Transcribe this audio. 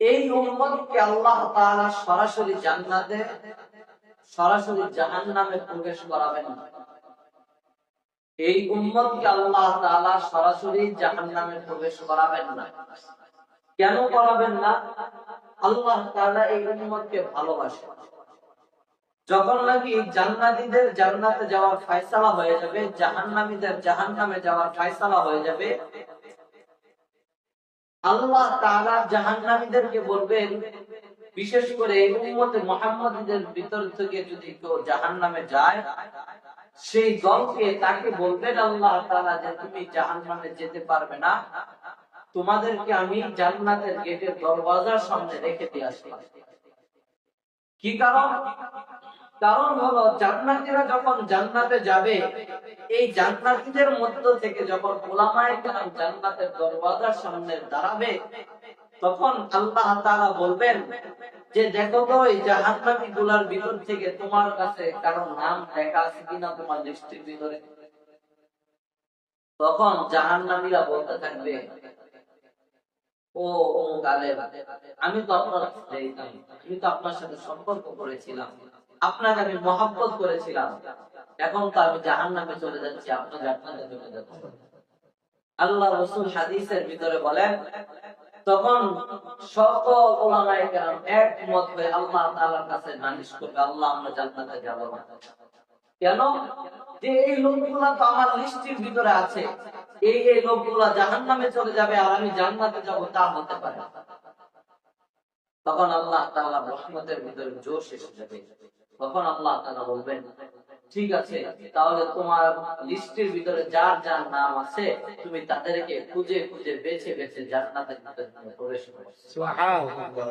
এই উম্মতকে আল্লাহ তাআলা সরাসরি জান্নাতে, সরাসরি জাহান্নামে প্রবেশ করাবেন না। এই উম্মতকে আল্লাহ তাআলা সরাসরি জাহান্নামে প্রবেশ করাবেন না। কেন করাবেন না? আল্লাহ তাআলা এই উম্মতকে ভালোবাসেন। যখন নাকি জান্নাতীদের জান্নাতে যাওয়ার ফয়সালা হয়ে যাবে, জাহান্নামীদের জাহান্নামে যাওয়ার ফয়সালা হয়ে যাবে, আল্লাহ তাআলা জাহান্নামীদেরকে বলবেন, বিশেষ করে উম্মতে মুহাম্মাদীদের ভিতর থেকে যদি কেউ জাহান্নামে যায়, সেই দলকে তাকে বলবেন আল্লাহ তাআলা যে তুমি জাহান্নামে যেতে পারবে না, তোমাদেরকে আমি জান্নাতের গেটের দরওয়াজার সামনে রেখে দিয়ে আসলাম। কি কারণ? কারণ হলো জান্নাতীরা যখন জান্নাতে যাবে, এই জান্নাতীদের মধ্য থেকে যখন উলামায়ে কেরাম জান্নাতের দরওয়াজার সামনে দাঁড়াবে, তখন আল্লাহ তাআলা বলবেন যে দেখো তো এই জাহান্নামী গুলার ভিতর থেকে তোমার কাছে কারো নাম লেখা আছে কিনা তোমার লিস্টের ভিতরে। তখন জাহান্নামীরা বলতে থাকবে, ও অমুক আলেম, আমি তো আপনার আমি তো আপনার সাথে সম্পর্ক করেছিলাম, আপনাকে আমি মহব্বত করেছিলাম, এখন তো আমি জাহান্নামে চলে যাচ্ছি, আপনি জান্নাতে চলে যাচ্ছেন। আল্লাহ রাসূল হাদিসের ভিতরে বলেন, তখন সকল উলামায়ে কেরাম একমত হয়ে আল্লাহ তাআলার কাছে নালিশ করবে, আল্লাহ আমরা জান্নাতে যাব না। কেন? যে এই লোকগুলা তো আমার লিস্টের ভিতরে আছে, এই লোকগুলা জাহান্নামে চলে যাবে আর আমি জান্নাতে যাব, তা হতে পারে না। তখন আল্লাহ তাআলা রহমতের ভিতরে জোশ এসে যাবে। তখন আল্লাহ তাআলা বলবেন, ঠিক আছে, তাহলে তোমার লিস্টের ভিতরে যার যার নাম আছে তুমি তাদেরকে খুঁজে খুঁজে বেছে বেছে জান্নাতের ভিতরে প্রবেশ করো। সুবহানাল্লাহ।